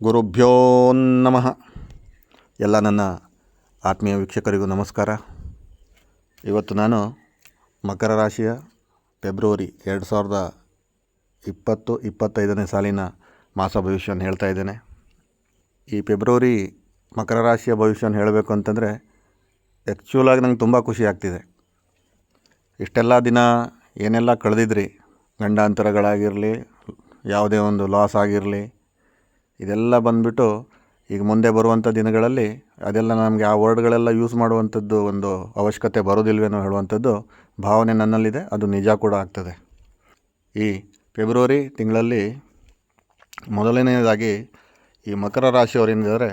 ಗುರುಭ್ಯೋ ನಮಃ. ಎಲ್ಲ ನನ್ನ ಆತ್ಮೀಯ ವೀಕ್ಷಕರಿಗೂ ನಮಸ್ಕಾರ. ಇವತ್ತು ನಾನು ಮಕರ ರಾಶಿಯ ಫೆಬ್ರವರಿ 2020-25ನೇ ಸಾಲಿನ ಮಾಸ ಭವಿಷ್ಯವನ್ನು ಹೇಳ್ತಾ ಇದ್ದೇನೆ. ಈ ಫೆಬ್ರವರಿ ಮಕರ ರಾಶಿಯ ಭವಿಷ್ಯವನ್ನು ಹೇಳಬೇಕು ಅಂತಂದರೆ ಆ್ಯಕ್ಚುಲಾಗಿ ನಂಗೆ ತುಂಬ ಖುಷಿ ಆಗ್ತಿದೆ. ಇಷ್ಟೆಲ್ಲ ದಿನ ಏನೆಲ್ಲ ಕಳೆದಿದ್ರಿ, ಗಂಡಾಂತರಗಳಾಗಿರಲಿ, ಯಾವುದೇ ಒಂದು ಲಾಸ್ ಆಗಿರಲಿ, ಇದೆಲ್ಲ ಬಂದುಬಿಟ್ಟು ಈಗ ಮುಂದೆ ಬರುವಂಥ ದಿನಗಳಲ್ಲಿ ಅದೆಲ್ಲ ನಮಗೆ ಆ ವರ್ಡ್ಗಳೆಲ್ಲ ಯೂಸ್ ಮಾಡುವಂಥದ್ದು ಒಂದು ಅವಶ್ಯಕತೆ ಬರೋದಿಲ್ವೇನೋ ಹೇಳುವಂಥದ್ದು ಭಾವನೆ ನನ್ನಲ್ಲಿದೆ. ಅದು ನಿಜ ಕೂಡ ಆಗ್ತದೆ. ಈ ಫೆಬ್ರವರಿ ತಿಂಗಳಲ್ಲಿ ಮೊದಲನೆಯದಾಗಿ ಈ ಮಕರ ರಾಶಿಯವರೇನಿದ್ದಾರೆ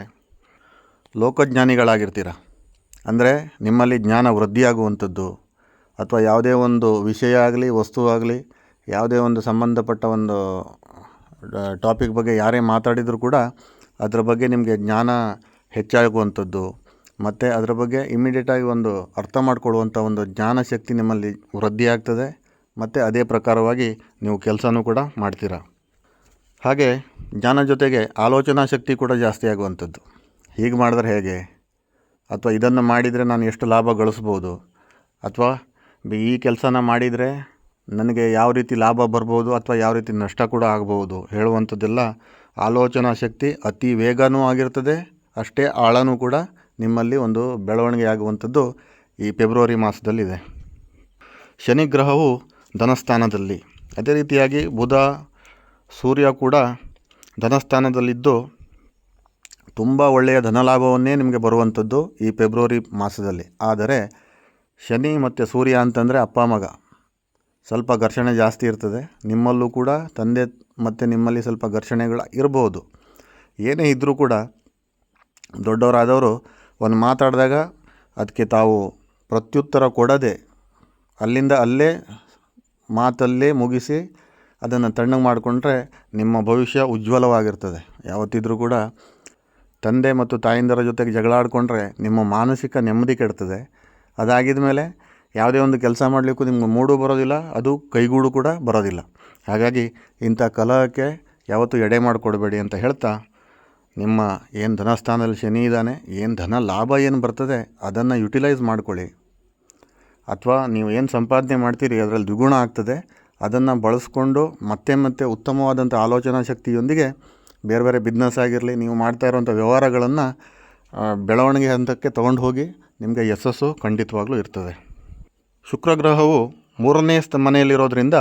ಲೋಕಜ್ಞಾನಿಗಳಾಗಿರ್ತೀರ. ಅಂದರೆ ನಿಮ್ಮಲ್ಲಿ ಜ್ಞಾನ ವೃದ್ಧಿಯಾಗುವಂಥದ್ದು, ಅಥವಾ ಯಾವುದೇ ಒಂದು ವಿಷಯ ಆಗಲಿ, ವಸ್ತು ಆಗಲಿ, ಯಾವುದೇ ಒಂದು ಸಂಬಂಧಪಟ್ಟ ಒಂದು ಟಾಪಿಕ್ ಬಗ್ಗೆ ಯಾರೇ ಮಾತಾಡಿದರೂ ಕೂಡ ಅದರ ಬಗ್ಗೆ ನಿಮಗೆ ಜ್ಞಾನ ಹೆಚ್ಚಾಗುವಂಥದ್ದು, ಮತ್ತು ಅದರ ಬಗ್ಗೆ ಇಮ್ಮಿಡಿಯೇಟಾಗಿ ಒಂದು ಅರ್ಥ ಮಾಡಿಕೊಳ್ಳುವಂಥ ಒಂದು ಜ್ಞಾನ ಶಕ್ತಿ ನಿಮ್ಮಲ್ಲಿ ವೃದ್ಧಿಯಾಗ್ತದೆ. ಮತ್ತು ಅದೇ ಪ್ರಕಾರವಾಗಿ ನೀವು ಕೆಲಸನೂ ಕೂಡ ಮಾಡ್ತೀರ. ಹಾಗೆ ಜ್ಞಾನ ಜೊತೆಗೆ ಆಲೋಚನಾ ಶಕ್ತಿ ಕೂಡ ಜಾಸ್ತಿ ಆಗುವಂಥದ್ದು. ಹೀಗೆ ಮಾಡಿದ್ರೆ ಹೇಗೆ, ಅಥವಾ ಇದನ್ನು ಮಾಡಿದರೆ ನಾನು ಎಷ್ಟು ಲಾಭ ಗಳಿಸ್ಬೋದು, ಅಥವಾ ಈ ಕೆಲಸನ ಮಾಡಿದರೆ ನನಗೆ ಯಾವ ರೀತಿ ಲಾಭ ಬರ್ಬೋದು ಅಥವಾ ಯಾವ ರೀತಿ ನಷ್ಟ ಕೂಡ ಆಗ್ಬೋದು ಹೇಳುವಂಥದ್ದೆಲ್ಲ ಆಲೋಚನಾ ಶಕ್ತಿ ಅತಿ ವೇಗನೂ ಆಗಿರ್ತದೆ, ಅಷ್ಟೇ ಆಳನೂ ಕೂಡ ನಿಮ್ಮಲ್ಲಿ ಒಂದು ಬೆಳವಣಿಗೆ ಆಗುವಂಥದ್ದು ಈ ಫೆಬ್ರವರಿ ಮಾಸದಲ್ಲಿದೆ. ಶನಿ ಗ್ರಹವು ಧನಸ್ಥಾನದಲ್ಲಿ, ಅದೇ ರೀತಿಯಾಗಿ ಬುಧ, ಸೂರ್ಯ ಕೂಡ ಧನಸ್ಥಾನದಲ್ಲಿದ್ದು ತುಂಬ ಒಳ್ಳೆಯ ಧನಲಾಭವನ್ನೇ ನಿಮಗೆ ಬರುವಂಥದ್ದು ಈ ಫೆಬ್ರವರಿ ಮಾಸದಲ್ಲಿ. ಆದರೆ ಶನಿ ಮತ್ತು ಸೂರ್ಯ ಅಂತಂದರೆ ಅಪ್ಪ ಮಗ, ಸ್ವಲ್ಪ ಘರ್ಷಣೆ ಜಾಸ್ತಿ ಇರ್ತದೆ. ನಿಮ್ಮಲ್ಲೂ ಕೂಡ ತಂದೆ ಮತ್ತು ನಿಮ್ಮಲ್ಲಿ ಸ್ವಲ್ಪ ಘರ್ಷಣೆಗಳು ಇರ್ಬೋದು. ಏನೇ ಇದ್ದರೂ ಕೂಡ ದೊಡ್ಡವರಾದವರು ಒಂದು ಮಾತಾಡಿದಾಗ ಅದಕ್ಕೆ ತಾವು ಪ್ರತ್ಯುತ್ತರ ಕೊಡದೆ ಅಲ್ಲಿಂದ ಅಲ್ಲೇ ಮಾತಲ್ಲೇ ಮುಗಿಸಿ ಅದನ್ನು ತಣ್ಣಗೆ ಮಾಡಿಕೊಂಡ್ರೆ ನಿಮ್ಮ ಭವಿಷ್ಯ ಉಜ್ವಲವಾಗಿರ್ತದೆ. ಯಾವತ್ತಿದ್ರೂ ಕೂಡ ತಂದೆ ಮತ್ತು ತಾಯಿಂದರ ಜೊತೆಗೆ ಜಗಳ ಆಡಿಕೊಂಡ್ರೆ ನಿಮ್ಮ ಮಾನಸಿಕ ನೆಮ್ಮದಿ ಕೆಡ್ತದೆ. ಅದಾಗಿದ ಮೇಲೆ ಯಾವುದೇ ಒಂದು ಕೆಲಸ ಮಾಡಲಿಕ್ಕೂ ನಿಮ್ಗೆ ಮೂಡು ಬರೋದಿಲ್ಲ, ಅದು ಕೈಗೂಡು ಕೂಡ ಬರೋದಿಲ್ಲ. ಹಾಗಾಗಿ ಇಂಥ ಕಲಹಕ್ಕೆ ಯಾವತ್ತೂ ಎಡೆ ಮಾಡಿಕೊಡ್ಬೇಡಿ ಅಂತ ಹೇಳ್ತಾ, ನಿಮ್ಮ ಏನು ಧನಸ್ಥಾನದಲ್ಲಿ ಶನಿ ಇದ್ದಾನೆ, ಏನು ಧನ ಲಾಭ ಏನು ಬರ್ತದೆ ಅದನ್ನು ಯುಟಿಲೈಸ್ ಮಾಡ್ಕೊಳ್ಳಿ. ಅಥವಾ ನೀವು ಏನು ಸಂಪಾದನೆ ಮಾಡ್ತೀರಿ ಅದರಲ್ಲಿ ದ್ವಿಗುಣ ಆಗ್ತದೆ. ಅದನ್ನು ಬಳಸ್ಕೊಂಡು ಮತ್ತೆ ಉತ್ತಮವಾದಂಥ ಆಲೋಚನಾ ಶಕ್ತಿಯೊಂದಿಗೆ ಬೇರೆ ಬೇರೆ ಬಿಸ್ನೆಸ್ ಆಗಿರಲಿ, ನೀವು ಮಾಡ್ತಾ ಇರುವಂಥ ವ್ಯವಹಾರಗಳನ್ನು ಬೆಳವಣಿಗೆ ಹಂತಕ್ಕೆ ತೊಗೊಂಡು ಹೋಗಿ ನಿಮಗೆ ಯಶಸ್ಸು ಖಂಡಿತವಾಗ್ಲೂ ಇರ್ತದೆ. ಶುಕ್ರ ಗ್ರಹವು 3ನೇ ಮನೆಯಲ್ಲಿರೋದ್ರಿಂದ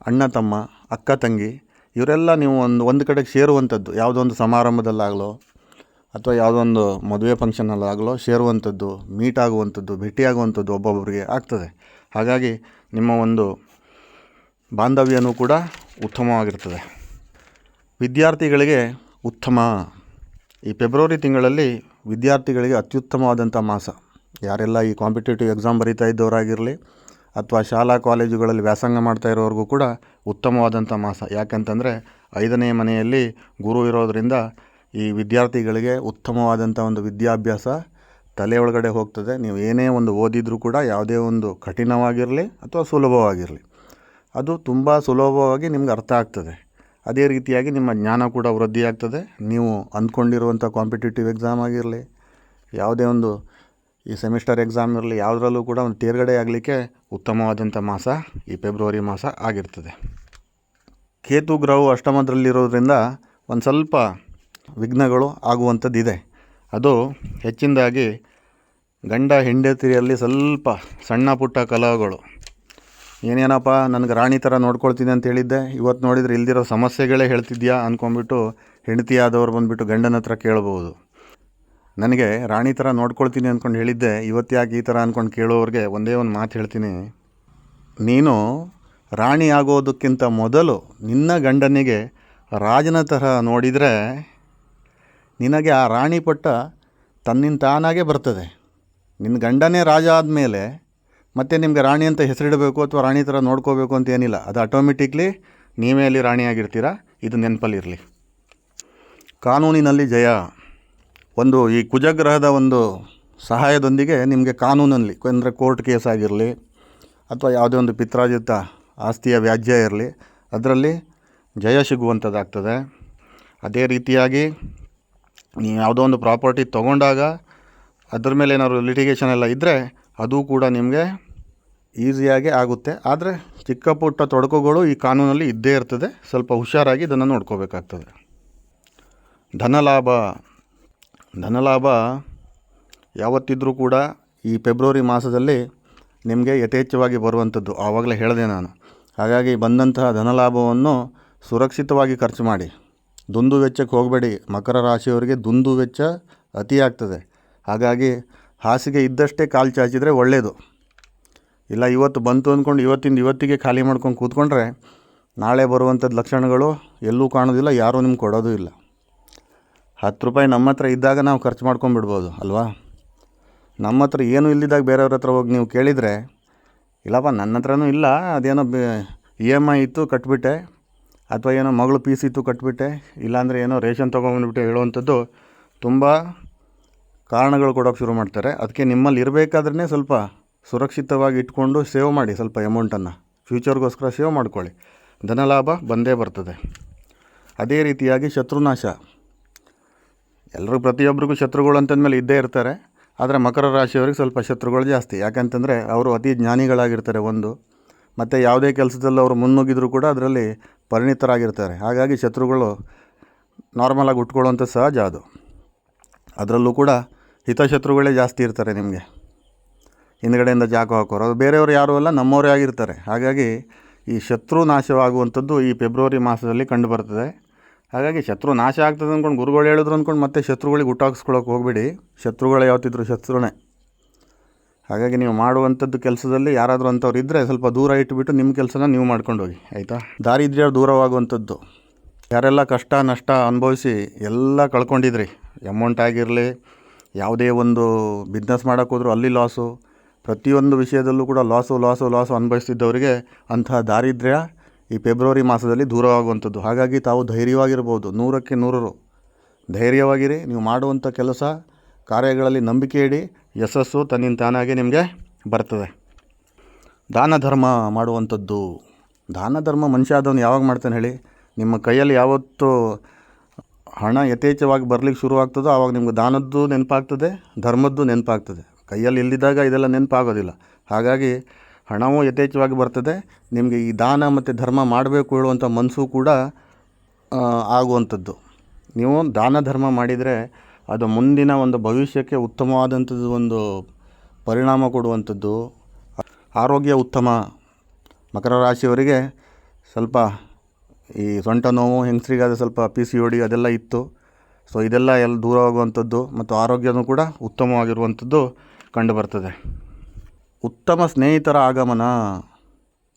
ಅಣ್ಣ ತಮ್ಮ, ಅಕ್ಕ ತಂಗಿ ಇವರೆಲ್ಲ ನೀವು ಒಂದು ಕಡೆಗೆ ಸೇರುವಂಥದ್ದು, ಯಾವುದೊಂದು ಸಮಾರಂಭದಲ್ಲಾಗಲೋ ಅಥವಾ ಯಾವುದೊಂದು ಮದುವೆ ಫಂಕ್ಷನಲ್ಲಾಗಲೋ ಸೇರುವಂಥದ್ದು, ಮೀಟ್ ಆಗುವಂಥದ್ದು, ಭೇಟಿಯಾಗುವಂಥದ್ದು ಒಬ್ಬೊಬ್ಬರಿಗೆ ಆಗ್ತದೆ. ಹಾಗಾಗಿ ನಿಮ್ಮ ಒಂದು ಬಾಂಧವ್ಯನೂ ಕೂಡ ಉತ್ತಮವಾಗಿರ್ತದೆ. ವಿದ್ಯಾರ್ಥಿಗಳಿಗೆ ಉತ್ತಮ. ಈ ಫೆಬ್ರವರಿ ತಿಂಗಳಲ್ಲಿ ವಿದ್ಯಾರ್ಥಿಗಳಿಗೆ ಅತ್ಯುತ್ತಮವಾದಂಥ ಮಾಸ. ಯಾರೆಲ್ಲ ಈ ಕಾಂಪಿಟೇಟಿವ್ ಎಕ್ಸಾಮ್ ಬರೀತಾ ಇದ್ದವರಾಗಿರಲಿ, ಅಥವಾ ಶಾಲಾ ಕಾಲೇಜುಗಳಲ್ಲಿ ವ್ಯಾಸಂಗ ಮಾಡ್ತಾ ಇರೋರಿಗೂ ಕೂಡ ಉತ್ತಮವಾದಂಥ ಮಾಸ. ಯಾಕಂತಂದರೆ 5ನೇ ಮನೆಯಲ್ಲಿ ಗುರು ಇರೋದರಿಂದ ಈ ವಿದ್ಯಾರ್ಥಿಗಳಿಗೆ ಉತ್ತಮವಾದಂಥ ಒಂದು ವಿದ್ಯಾಭ್ಯಾಸ ತಲೆ ಒಳಗಡೆ ಹೋಗ್ತದೆ. ನೀವು ಏನೇ ಒಂದು ಓದಿದರೂ ಕೂಡ ಯಾವುದೇ ಒಂದು ಕಠಿಣವಾಗಿರಲಿ ಅಥವಾ ಸುಲಭವಾಗಿರಲಿ, ಅದು ತುಂಬ ಸುಲಭವಾಗಿ ನಿಮ್ಗೆ ಅರ್ಥ ಆಗ್ತದೆ. ಅದೇ ರೀತಿಯಾಗಿ ನಿಮ್ಮ ಜ್ಞಾನ ಕೂಡ ವೃದ್ಧಿಯಾಗ್ತದೆ. ನೀವು ಅಂದ್ಕೊಂಡಿರುವಂಥ ಕಾಂಪಿಟೇಟಿವ್ ಎಕ್ಸಾಮ್ ಆಗಿರಲಿ, ಯಾವುದೇ ಒಂದು ಈ ಸೆಮಿಸ್ಟರ್ ಎಕ್ಸಾಮ್ ಇರಲಿ, ಯಾವುದರಲ್ಲೂ ಕೂಡ ಒಂದು ತೇರ್ಗಡೆ ಆಗಲಿಕ್ಕೆ ಉತ್ತಮವಾದಂಥ ಮಾಸ ಈ ಫೆಬ್ರವರಿ ಮಾಸ ಆಗಿರ್ತದೆ. ಕೇತು ಗ್ರಹವು ಅಷ್ಟಮದಲ್ಲಿರೋದ್ರಿಂದ ಒಂದು ಸ್ವಲ್ಪ ವಿಘ್ನಗಳು ಆಗುವಂಥದ್ದಿದೆ. ಅದು ಹೆಚ್ಚಿನದಾಗಿ ಗಂಡ ಹೆಂಡತಿಯಲ್ಲಿ ಸ್ವಲ್ಪ ಸಣ್ಣ ಪುಟ್ಟ ಕಲಹಗಳು. ಏನೇನಪ್ಪ ನನಗೆ ರಾಣಿ ಥರ ನೋಡ್ಕೊಳ್ತೀನಿ ಅಂತ ಹೇಳಿದ್ದೆ, ಇವತ್ತು ನೋಡಿದರೆ ಇಲ್ದಿರೋ ಸಮಸ್ಯೆಗಳೇ ಹೇಳ್ತಿದ್ಯಾ ಅಂದ್ಕೊಂಡ್ಬಿಟ್ಟು ಹೆಂಡತಿಯಾದವ್ರು ಬಂದುಬಿಟ್ಟು ಗಂಡನ ಹತ್ರ ಕೇಳ್ಬೋದು. ನನಗೆ ರಾಣಿ ಥರ ನೋಡ್ಕೊಳ್ತೀನಿ ಅಂದ್ಕೊಂಡು ಹೇಳಿದ್ದೆ, ಇವತ್ತು ಯಾಕೆ ಈ ಥರ ಅಂದ್ಕೊಂಡು ಕೇಳೋರಿಗೆ ಒಂದೇ ಒಂದು ಮಾತು ಹೇಳ್ತೀನಿ. ನೀನು ರಾಣಿ ಆಗೋದಕ್ಕಿಂತ ಮೊದಲು ನಿನ್ನ ಗಂಡನಿಗೆ ರಾಜನ ಥರ ನೋಡಿದರೆ ನಿನಗೆ ಆ ರಾಣಿ ಪಟ್ಟ ತನ್ನಿಂದ ತಾನಾಗೇ ಬರ್ತದೆ. ನಿನ್ನ ಗಂಡನೇ ರಾಜ ಆದಮೇಲೆ ಮತ್ತೆ ನಿಮಗೆ ರಾಣಿ ಅಂತ ಹೆಸರಿಡಬೇಕು ಅಥವಾ ರಾಣಿ ಥರ ನೋಡ್ಕೋಬೇಕು ಅಂತ ಏನಿಲ್ಲ. ಅದು ಆಟೋಮೆಟಿಕ್ಲಿ ನೀವೇ ಅಲ್ಲಿ ರಾಣಿಯಾಗಿರ್ತೀರ. ಇದು ನೆನಪಲ್ಲಿರಲಿ. ಕಾನೂನಿನಲ್ಲಿ ಜಯ. ಒಂದು ಈ ಕುಜಗ್ರಹದ ಒಂದು ಸಹಾಯದೊಂದಿಗೆ ನಿಮಗೆ ಕಾನೂನಲ್ಲಿ, ಅಂದರೆ ಕೋರ್ಟ್ ಕೇಸ್ ಆಗಿರಲಿ ಅಥವಾ ಯಾವುದೇ ಒಂದು ಪಿತ್ರಾರ್ಜಿತ ಆಸ್ತಿಯ ವ್ಯಾಜ್ಯ ಇರಲಿ, ಅದರಲ್ಲಿ ಜಯ ಸಿಗುವಂಥದ್ದಾಗ್ತದೆ. ಅದೇ ರೀತಿಯಾಗಿ ನೀವು ಯಾವುದೋ ಒಂದು ಪ್ರಾಪರ್ಟಿ ತೊಗೊಂಡಾಗ ಅದ್ರ ಮೇಲೆ ಏನಾದ್ರು ಲಿಟಿಗೇಷನ್ ಎಲ್ಲ ಇದ್ದರೆ ಅದು ಕೂಡ ನಿಮಗೆ ಈಸಿಯಾಗಿ ಆಗುತ್ತೆ. ಆದರೆ ಚಿಕ್ಕ ಪುಟ್ಟ ತೊಡಕುಗಳು ಈ ಕಾನೂನಲ್ಲಿ ಇದ್ದೇ ಇರ್ತದೆ, ಸ್ವಲ್ಪ ಹುಷಾರಾಗಿ ಇದನ್ನು ನೋಡ್ಕೋಬೇಕಾಗ್ತದೆ. ಧನಲಾಭ ಯಾವತ್ತಿದ್ರೂ ಕೂಡ ಈ ಫೆಬ್ರವರಿ ಮಾಸದಲ್ಲಿ ನಿಮಗೆ ಯಥೇಚ್ಛವಾಗಿ ಬರುವಂಥದ್ದು, ಆವಾಗಲೇ ಹೇಳಿದೆ ನಾನು. ಹಾಗಾಗಿ ಬಂದಂತಹ ಧನಲಾಭವನ್ನು ಸುರಕ್ಷಿತವಾಗಿ ಖರ್ಚು ಮಾಡಿ, ದುಂದು ವೆಚ್ಚಕ್ಕೆ ಹೋಗಬೇಡಿ. ಮಕರ ರಾಶಿಯವರಿಗೆ ದುಂದು ವೆಚ್ಚ ಅತಿ ಆಗ್ತದೆ. ಹಾಗಾಗಿ ಹಾಸಿಗೆ ಇದ್ದಷ್ಟೇ ಕಾಲು ಚಾಚಿದರೆ ಒಳ್ಳೆಯದು. ಇಲ್ಲ ಇವತ್ತು ಬಂತು ಅಂದ್ಕೊಂಡು ಇವತ್ತಿಂದ ಇವತ್ತಿಗೆ ಖಾಲಿ ಮಾಡ್ಕೊಂಡು ಕೂತ್ಕೊಂಡ್ರೆ ನಾಳೆ ಬರುವಂಥದ್ದು ಲಕ್ಷಣಗಳು ಎಲ್ಲೂ ಕಾಣೋದಿಲ್ಲ, ಯಾರೂ ನಿಮ್ಗೆ ಕೊಡೋದು ಇಲ್ಲ. 10 ರೂಪಾಯಿ ನಮ್ಮ ಹತ್ರ ಇದ್ದಾಗ ನಾವು ಖರ್ಚು ಮಾಡ್ಕೊಂಡ್ಬಿಡ್ಬೋದು ಅಲ್ವಾ. ನಮ್ಮ ಹತ್ರ ಏನೂ ಇಲ್ಲಿದ್ದಾಗ ಬೇರೆಯವ್ರ ಹತ್ರ ಹೋಗಿ ನೀವು ಕೇಳಿದರೆ, ಇಲ್ಲಪ್ಪ ನನ್ನ ಹತ್ರನೂ ಇಲ್ಲ, ಅದೇನೋ EMI ಇತ್ತು ಕಟ್ಬಿಟ್ಟೆ, ಅಥವಾ ಏನೋ ಮಗಳು ಫೀಸ್ ಇತ್ತು ಕಟ್ಬಿಟ್ಟೆ, ಇಲ್ಲಾಂದರೆ ಏನೋ ರೇಷನ್ ತೊಗೊಂಬಂದ್ಬಿಟ್ಟೆ ಹೇಳುವಂಥದ್ದು ತುಂಬ ಕಾರಣಗಳು ಕೊಡೋಕ್ಕೆ ಶುರು ಮಾಡ್ತಾರೆ. ಅದಕ್ಕೆ ನಿಮ್ಮಲ್ಲಿ ಇರಬೇಕಾದ್ರೆ ಸ್ವಲ್ಪ ಸುರಕ್ಷಿತವಾಗಿ ಇಟ್ಕೊಂಡು ಸೇವ್ ಮಾಡಿ, ಸ್ವಲ್ಪ ಅಮೌಂಟನ್ನು ಫ್ಯೂಚರ್ಗೋಸ್ಕರ ಸೇವ್ ಮಾಡ್ಕೊಳ್ಳಿ. ಧನಲಾಭ ಬಂದೇ ಬರ್ತದೆ. ಅದೇ ರೀತಿಯಾಗಿ ಶತ್ರುನಾಶ. ಎಲ್ಲರೂ ಪ್ರತಿಯೊಬ್ಬರಿಗೂ ಶತ್ರುಗಳು ಅಂತಂದಮೇಲೆ ಇದ್ದೇ ಇರ್ತಾರೆ. ಆದರೆ ಮಕರ ರಾಶಿಯವ್ರಿಗೆ ಸ್ವಲ್ಪ ಶತ್ರುಗಳು ಜಾಸ್ತಿ. ಯಾಕಂತಂದರೆ ಅವರು ಅತಿ ಜ್ಞಾನಿಗಳಾಗಿರ್ತಾರೆ ಮತ್ತು ಯಾವುದೇ ಕೆಲಸದಲ್ಲಿ ಅವರು ಮುನ್ನುಗ್ಗಿದ್ರು ಕೂಡ ಅದರಲ್ಲಿ ಪರಿಣಿತರಾಗಿರ್ತಾರೆ. ಹಾಗಾಗಿ ಶತ್ರುಗಳು ನಾರ್ಮಲಾಗಿ ಉಟ್ಕೊಳ್ಳುವಂಥ ಸಹಜ ಅದು. ಅದರಲ್ಲೂ ಕೂಡ ಹಿತಶತ್ರುಗಳೇ ಜಾಸ್ತಿ ಇರ್ತಾರೆ. ನಿಮಗೆ ಹಿಂದುಗಡೆಯಿಂದ ಜಾಕು ಹಾಕೋರು ಅದು ಬೇರೆಯವರು ಯಾರೂ ಅಲ್ಲ, ನಮ್ಮವರೇ ಆಗಿರ್ತಾರೆ. ಹಾಗಾಗಿ ಈ ಶತ್ರು ನಾಶವಾಗುವಂಥದ್ದು ಈ ಫೆಬ್ರವರಿ ಮಾಸದಲ್ಲಿ ಕಂಡುಬರ್ತದೆ. ಹಾಗಾಗಿ ಶತ್ರು ನಾಶ ಆಗ್ತದೆ ಅಂದ್ಕೊಂಡು ಗುರುಗಳು ಹೇಳಿದ್ರು ಅಂದ್ಕೊಂಡು ಮತ್ತೆ ಶತ್ರುಗಳಿಗೆ ಹುಟ್ಟಾಕ್ಸ್ಕೊಳ್ಳೋಕೆ ಹೋಗಬೇಡಿ. ಶತ್ರುಗಳೇ ಯಾವತ್ತಿದ್ರು ಶತ್ರುನೇ. ಹಾಗಾಗಿ ನೀವು ಮಾಡುವಂಥದ್ದು ಕೆಲಸದಲ್ಲಿ ಯಾರಾದರೂ ಅಂಥವ್ರು ಇದ್ದರೆ ಸ್ವಲ್ಪ ದೂರ ಇಟ್ಟುಬಿಟ್ಟು ನಿಮ್ಮ ಕೆಲಸನ ನೀವು ಮಾಡ್ಕೊಂಡು ಹೋಗಿ, ಆಯಿತಾ. ದಾರಿದ್ರ್ಯ ದೂರವಾಗುವಂಥದ್ದು. ಯಾರೆಲ್ಲ ಕಷ್ಟ ನಷ್ಟ ಅನುಭವಿಸಿ ಎಲ್ಲ ಕಳ್ಕೊಂಡಿದ್ರಿ, ಅಮೌಂಟ್ ಆಗಿರಲಿ, ಯಾವುದೇ ಒಂದು ಬಿಸ್ನೆಸ್ ಮಾಡೋಕ್ಕೋದ್ರೂ ಅಲ್ಲಿ ಲಾಸು, ಪ್ರತಿಯೊಂದು ವಿಷಯದಲ್ಲೂ ಕೂಡ ಲಾಸು ಅನುಭವಿಸ್ತಿದ್ದವರಿಗೆ ಅಂತಹ ದಾರಿದ್ರ್ಯ ಈ ಫೆಬ್ರವರಿ ಮಾಸದಲ್ಲಿ ದೂರವಾಗುವಂಥದ್ದು. ಹಾಗಾಗಿ ತಾವು ಧೈರ್ಯವಾಗಿರ್ಬೋದು, 100ಕ್ಕೆ 100 ಧೈರ್ಯವಾಗಿರಿ. ನೀವು ಮಾಡುವಂಥ ಕೆಲಸ ಕಾರ್ಯಗಳಲ್ಲಿ ನಂಬಿಕೆ ಇಡಿ, ಯಶಸ್ಸು ತನ್ನಿಂದ ತಾನಾಗೆ ನಿಮಗೆ ಬರ್ತದೆ. ದಾನ ಧರ್ಮ ಮಾಡುವಂಥದ್ದು. ದಾನ ಧರ್ಮ ಮನುಷ್ಯ ಆದವನು ಯಾವಾಗ ಮಾಡ್ತಾನೆ ಹೇಳಿ? ನಿಮ್ಮ ಕೈಯಲ್ಲಿ ಯಾವತ್ತು ಹಣ ಯಥೇಚ್ಛವಾಗಿ ಬರಲಿಕ್ಕೆ ಶುರುವಾಗ್ತದೋ ಆವಾಗ ನಿಮ್ಗೆ ದಾನದ್ದು ನೆನಪಾಗ್ತದೆ, ಧರ್ಮದ್ದು ನೆನಪಾಗ್ತದೆ. ಕೈಯಲ್ಲಿ ಇಲ್ಲಿದ್ದಾಗ ಇದೆಲ್ಲ ನೆನಪಾಗೋದಿಲ್ಲ. ಹಾಗಾಗಿ ಹಣವೂ ಯಥೇಚ್ಛವಾಗಿ ಬರ್ತದೆ. ನಿಮಗೆ ಈ ದಾನ ಮತ್ತು ಧರ್ಮ ಮಾಡಬೇಕು ಹೇಳುವಂಥ ಮನಸ್ಸು ಕೂಡ ಆಗುವಂಥದ್ದು. ನೀವು ದಾನ ಧರ್ಮ ಮಾಡಿದರೆ ಅದು ಮುಂದಿನ ಒಂದು ಭವಿಷ್ಯಕ್ಕೆ ಉತ್ತಮವಾದಂಥದ್ದು ಒಂದು ಪರಿಣಾಮ ಕೊಡುವಂಥದ್ದು. ಆರೋಗ್ಯ ಉತ್ತಮ. ಮಕರ ರಾಶಿಯವರಿಗೆ ಸ್ವಲ್ಪ ಈ ಸೊಂಟ ನೋವು, ಹೆಂಗಸರಿಗಾದ ಸ್ವಲ್ಪ PCOD ಅದೆಲ್ಲ ಇತ್ತು. ಸೊ ಇದೆಲ್ಲ ದೂರವಾಗುವಂಥದ್ದು ಮತ್ತು ಆರೋಗ್ಯನೂ ಕೂಡ ಉತ್ತಮವಾಗಿರುವಂಥದ್ದು ಕಂಡುಬರ್ತದೆ. ಉತ್ತಮ ಸ್ನೇಹಿತರ ಆಗಮನ.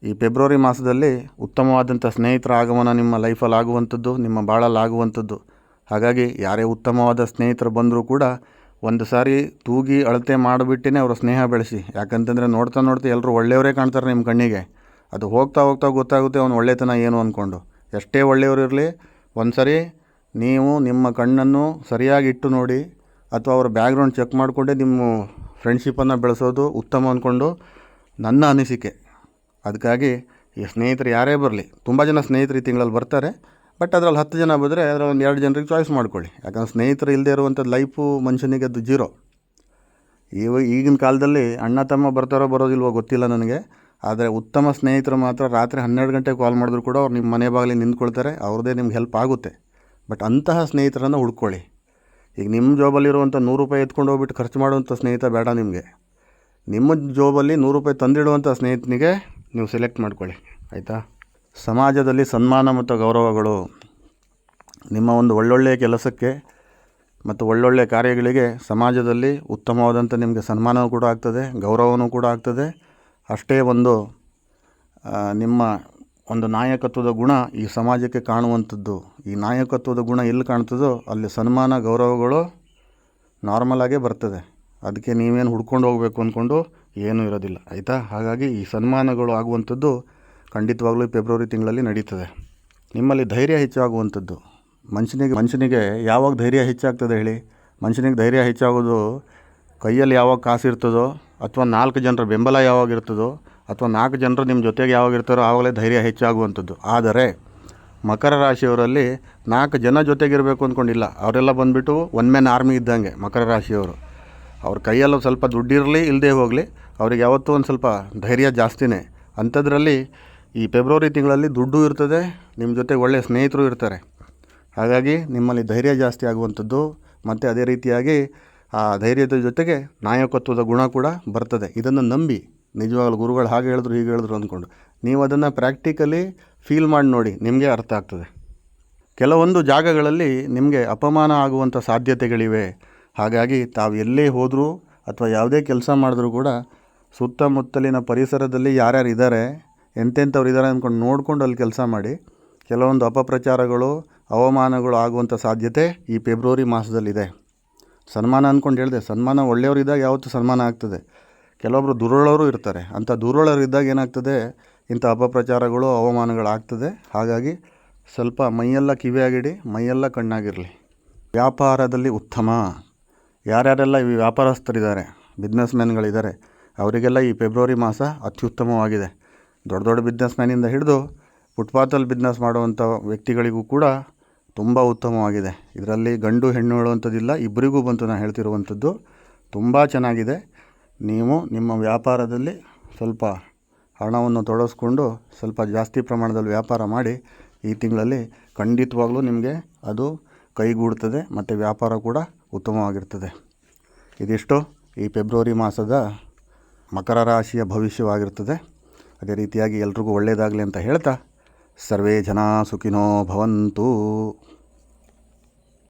ಈ ಫೆಬ್ರವರಿ ಮಾಸದಲ್ಲಿ ಉತ್ತಮವಾದಂಥ ಸ್ನೇಹಿತರ ಆಗಮನ ನಿಮ್ಮ ಲೈಫಲ್ಲಿ ಆಗುವಂಥದ್ದು, ನಿಮ್ಮ ಬಾಳಲ್ಲಿ ಆಗುವಂಥದ್ದು. ಹಾಗಾಗಿ ಯಾರೇ ಉತ್ತಮವಾದ ಸ್ನೇಹಿತರು ಬಂದರೂ ಕೂಡ ಒಂದು ಸಾರಿ ತೂಗಿ ಅಳತೆ ಮಾಡಿಬಿಟ್ಟೇ ಅವರ ಸ್ನೇಹ ಬೆಳೆಸಿ. ಯಾಕಂತಂದರೆ ನೋಡ್ತಾ ಎಲ್ಲರೂ ಒಳ್ಳೆಯವರೇ ಕಾಣ್ತಾರೆ ನಿಮ್ಮ ಕಣ್ಣಿಗೆ. ಅದು ಹೋಗ್ತಾ ಗೊತ್ತಾಗುತ್ತೆ ಅವನು ಒಳ್ಳೆತನ ಏನು ಅಂದ್ಕೊಂಡು. ಎಷ್ಟೇ ಒಳ್ಳೆಯವರು ಇರಲಿ, ಒಂದು ಸರಿ ನೀವು ನಿಮ್ಮ ಕಣ್ಣನ್ನು ಸರಿಯಾಗಿ ಇಟ್ಟು ನೋಡಿ, ಅಥವಾ ಅವರ ಬ್ಯಾಕ್ಗ್ರೌಂಡ್ ಚೆಕ್ ಮಾಡಿಕೊಂಡೇ ನಿಮ್ಮ ಫ್ರೆಂಡ್ಶಿಪ್ಪನ್ನು ಬೆಳೆಸೋದು ಉತ್ತಮ ಅಂದ್ಕೊಂಡು ನನ್ನ ಅನಿಸಿಕೆ. ಅದಕ್ಕಾಗಿ ಈ ಸ್ನೇಹಿತರು ಯಾರೇ ಬರಲಿ, ತುಂಬ ಜನ ಸ್ನೇಹಿತರು ಈ ತಿಂಗಳಲ್ಲಿ ಬರ್ತಾರೆ, ಬಟ್ ಅದರಲ್ಲಿ 10 ಜನ ಬಂದರೆ ಅದರಲ್ಲಿ ಒಂದು 2 ಜನರಿಗೆ ಚಾಯ್ಸ್ ಮಾಡ್ಕೊಳ್ಳಿ. ಯಾಕಂದರೆ ಸ್ನೇಹಿತರು ಇಲ್ಲದೆ ಇರುವಂಥದ್ದು ಲೈಫು ಮನುಷ್ಯನಿಗೆ ಅದು ಜೀರೋ. ಈಗಿನ ಕಾಲದಲ್ಲಿ ಅಣ್ಣ ತಮ್ಮ ಬರ್ತಾರೋ ಬರೋದಿಲ್ವೋ ಗೊತ್ತಿಲ್ಲ ನನಗೆ, ಆದರೆ ಉತ್ತಮ ಸ್ನೇಹಿತರು ಮಾತ್ರ ರಾತ್ರಿ 12 ಗಂಟೆಗೆ ಕಾಲ್ ಮಾಡಿದ್ರು ಕೂಡ ಅವ್ರು ನಿಮ್ಮ ಮನೆ ಬಾಗಿಲಿಗೆ ನಿಂತ್ಕೊಳ್ತಾರೆ, ಅವ್ರದ್ದೇ ನಿಮ್ಗೆ ಹೆಲ್ಪ್ ಆಗುತ್ತೆ. ಬಟ್ ಅಂತಹ ಸ್ನೇಹಿತರನ್ನು ಹುಡ್ಕೊಳ್ಳಿ. ಈಗ ನಿಮ್ಮ ಜೋಬಲ್ಲಿರುವಂಥ 100 ರೂಪಾಯಿ ಎತ್ಕೊಂಡು ಹೋಗ್ಬಿಟ್ಟು ಖರ್ಚು ಮಾಡುವಂಥ ಸ್ನೇಹಿತ ಬೇಡ ನಿಮಗೆ. ನಿಮ್ಮ ಜೋಬಲ್ಲಿ 100 ರೂಪಾಯಿ ತಂದಿಡುವಂಥ ಸ್ನೇಹಿತನಿಗೆ ನೀವು ಸೆಲೆಕ್ಟ್ ಮಾಡ್ಕೊಳ್ಳಿ, ಆಯಿತಾ. ಸಮಾಜದಲ್ಲಿ ಸನ್ಮಾನ ಮತ್ತು ಗೌರವಗಳು. ನಿಮ್ಮ ಒಂದು ಒಳ್ಳೊಳ್ಳೆಯ ಕೆಲಸಕ್ಕೆ ಮತ್ತು ಒಳ್ಳೊಳ್ಳೆಯ ಕಾರ್ಯಗಳಿಗೆ ಸಮಾಜದಲ್ಲಿ ಉತ್ತಮವಾದಂಥ ನಿಮಗೆ ಸನ್ಮಾನವೂ ಕೂಡ ಆಗ್ತದೆ, ಗೌರವವೂ ಕೂಡ ಆಗ್ತದೆ. ಅಷ್ಟೇ ಒಂದು ನಿಮ್ಮ ಒಂದು ನಾಯಕತ್ವದ ಗುಣ ಈ ಸಮಾಜಕ್ಕೆ ಕಾಣುವಂಥದ್ದು. ಈ ನಾಯಕತ್ವದ ಗುಣ ಎಲ್ಲಿ ಕಾಣ್ತದೋ ಅಲ್ಲಿ ಸನ್ಮಾನ ಗೌರವಗಳು ನಾರ್ಮಲಾಗೇ ಬರ್ತದೆ. ಅದಕ್ಕೆ ನೀವೇನು ಹುಡ್ಕೊಂಡು ಹೋಗಬೇಕು ಅಂದ್ಕೊಂಡು ಏನೂ ಇರೋದಿಲ್ಲ, ಆಯಿತಾ. ಹಾಗಾಗಿ ಈ ಸನ್ಮಾನಗಳು ಆಗುವಂಥದ್ದು ಖಂಡಿತವಾಗ್ಲೂ ಫೆಬ್ರವರಿ ತಿಂಗಳಲ್ಲಿ ನಡೀತದೆ. ನಿಮ್ಮಲ್ಲಿ ಧೈರ್ಯ ಹೆಚ್ಚಾಗುವಂಥದ್ದು. ಮನುಷ್ಯನಿಗೆ ಯಾವಾಗ ಧೈರ್ಯ ಹೆಚ್ಚಾಗ್ತದೆ ಹೇಳಿ? ಮನುಷ್ಯನಿಗೆ ಧೈರ್ಯ ಹೆಚ್ಚಾಗೋದು ಕೈಯಲ್ಲಿ ಯಾವಾಗ ಕಾಸು ಇರ್ತದೋ, ಅಥವಾ 4 ಜನರ ಬೆಂಬಲ ಯಾವಾಗ ಇರ್ತದೋ, ಅಥವಾ 4 ಜನರು ನಿಮ್ಮ ಜೊತೆಗೆ ಯಾವಾಗ ಇರ್ತಾರೋ ಆವಾಗಲೇ ಧೈರ್ಯ ಹೆಚ್ಚಾಗುವಂಥದ್ದು. ಆದರೆ ಮಕರ ರಾಶಿಯವರಲ್ಲಿ 4 ಜನ ಜೊತೆಗಿರಬೇಕು ಅಂದ್ಕೊಂಡಿಲ್ಲ. ಅವರೆಲ್ಲ ಬಂದುಬಿಟ್ಟು ಒನ್ ಮ್ಯಾನ್ ಆರ್ಮಿ ಇದ್ದಂಗೆ ಮಕರ ರಾಶಿಯವರು. ಅವ್ರ ಕೈಯಲ್ಲಿ ಸ್ವಲ್ಪ ದುಡ್ಡಿರಲಿ ಇಲ್ಲದೆ ಹೋಗಲಿ, ಅವ್ರಿಗೆ ಯಾವತ್ತೂ ಒಂದು ಸ್ವಲ್ಪ ಧೈರ್ಯ ಜಾಸ್ತಿನೇ. ಅಂಥದ್ರಲ್ಲಿ ಈ ಫೆಬ್ರವರಿ ತಿಂಗಳಲ್ಲಿ ದುಡ್ಡು ಇರ್ತದೆ, ನಿಮ್ಮ ಜೊತೆ ಒಳ್ಳೆಯ ಸ್ನೇಹಿತರು ಇರ್ತಾರೆ. ಹಾಗಾಗಿ ನಿಮ್ಮಲ್ಲಿ ಧೈರ್ಯ ಜಾಸ್ತಿ ಆಗುವಂಥದ್ದು, ಮತ್ತು ಅದೇ ರೀತಿಯಾಗಿ ಆ ಧೈರ್ಯದ ಜೊತೆಗೆ ನಾಯಕತ್ವದ ಗುಣ ಕೂಡ ಬರ್ತದೆ. ಇದನ್ನು ನಂಬಿ, ನಿಜವಾಗ್ಲೂ ಗುರುಗಳು ಹಾಗೆ ಹೇಳಿದ್ರು ಹೀಗೆ ಹೇಳಿದ್ರು ಅಂದ್ಕೊಂಡು ನೀವು ಅದನ್ನು ಪ್ರಾಕ್ಟಿಕಲಿ ಫೀಲ್ ಮಾಡಿ ನೋಡಿ, ನಿಮಗೆ ಅರ್ಥ ಆಗ್ತದೆ. ಕೆಲವೊಂದು ಜಾಗಗಳಲ್ಲಿ ನಿಮಗೆ ಅಪಮಾನ ಆಗುವಂಥ ಸಾಧ್ಯತೆಗಳಿವೆ. ಹಾಗಾಗಿ ತಾವು ಎಲ್ಲೇ ಹೋದರೂ ಅಥವಾ ಯಾವುದೇ ಕೆಲಸ ಮಾಡಿದ್ರೂ ಕೂಡ ಸುತ್ತಮುತ್ತಲಿನ ಪರಿಸರದಲ್ಲಿ ಯಾರ್ಯಾರು ಇದ್ದಾರೆ, ಎಂತೆಂಥವ್ರು ಇದ್ದಾರೆ ಅಂದ್ಕೊಂಡು ನೋಡ್ಕೊಂಡು ಅಲ್ಲಿ ಕೆಲಸ ಮಾಡಿ. ಕೆಲವೊಂದು ಅಪಪ್ರಚಾರಗಳು, ಅವಮಾನಗಳು ಆಗುವಂಥ ಸಾಧ್ಯತೆ ಈ ಫೆಬ್ರವರಿ ಮಾಸದಲ್ಲಿದೆ. ಸನ್ಮಾನ ಅಂದ್ಕೊಂಡು ಹೇಳಿದೆ, ಸನ್ಮಾನ ಒಳ್ಳೆಯವರಿದ್ದಾಗ ಯಾವತ್ತೂ ಸನ್ಮಾನ ಆಗ್ತದೆ. ಕೆಲವೊಬ್ಬರು ದುರುಳವರು ಇರ್ತಾರೆ, ಅಂಥ ದುರುಳರಿದ್ದಾಗ ಏನಾಗ್ತದೆ, ಇಂಥ ಅಪಪ್ರಚಾರಗಳು, ಅವಮಾನಗಳಾಗ್ತದೆ. ಹಾಗಾಗಿ ಸ್ವಲ್ಪ ಮೈಯೆಲ್ಲ ಕಿವಿಯಾಗಿಡಿ, ಮೈಯೆಲ್ಲ ಕಣ್ಣಾಗಿರಲಿ. ವ್ಯಾಪಾರದಲ್ಲಿ ಉತ್ತಮ. ಯಾರ್ಯಾರೆಲ್ಲ ಈ ವ್ಯಾಪಾರಸ್ಥರಿದ್ದಾರೆ, ಬಿಸ್ನೆಸ್ ಮ್ಯಾನ್ಗಳಿದ್ದಾರೆ, ಅವರಿಗೆಲ್ಲ ಈ ಫೆಬ್ರವರಿ ಮಾಸ ಅತ್ಯುತ್ತಮವಾಗಿದೆ. ದೊಡ್ಡ ದೊಡ್ಡ ಬಿಸ್ನೆಸ್ ಮ್ಯಾನಿಂದ ಹಿಡಿದು ಫುಟ್ಪಾತಲ್ಲಿ ಬಿಸ್ನೆಸ್ ಮಾಡುವಂಥ ವ್ಯಕ್ತಿಗಳಿಗೂ ಕೂಡ ತುಂಬ ಉತ್ತಮವಾಗಿದೆ. ಇದರಲ್ಲಿ ಗಂಡು ಹೆಣ್ಣು ಹೇಳುವಂಥದ್ದಿಲ್ಲ, ಇಬ್ಬರಿಗೂ ಬಂತು ನಾನು ಹೇಳ್ತಿರುವಂಥದ್ದು. ತುಂಬ ಚೆನ್ನಾಗಿದೆ. ನೀವು ನಿಮ್ಮ ವ್ಯಾಪಾರದಲ್ಲಿ ಸ್ವಲ್ಪ ಹಣವನ್ನು ತೊಡಗಿಸ್ಕೊಂಡು ಸ್ವಲ್ಪ ಜಾಸ್ತಿ ಪ್ರಮಾಣದಲ್ಲಿ ವ್ಯಾಪಾರ ಮಾಡಿ. ಈ ತಿಂಗಳಲ್ಲಿ ಖಂಡಿತವಾಗ್ಲೂ ನಿಮಗೆ ಅದು ಕೈಗೂಡ್ತದೆ ಮತ್ತು ವ್ಯಾಪಾರ ಕೂಡ ಉತ್ತಮವಾಗಿರ್ತದೆ. ಇದಿಷ್ಟು ಈ ಫೆಬ್ರವರಿ ಮಾಸದ ಮಕರ ರಾಶಿಯ ಭವಿಷ್ಯವಾಗಿರ್ತದೆ. ಅದೇ ರೀತಿಯಾಗಿ ಎಲ್ರಿಗೂ ಒಳ್ಳೆಯದಾಗಲಿ ಅಂತ ಹೇಳ್ತಾ, ಸರ್ವೇ ಜನ ಸುಖಿನೋ ಭವಂತು.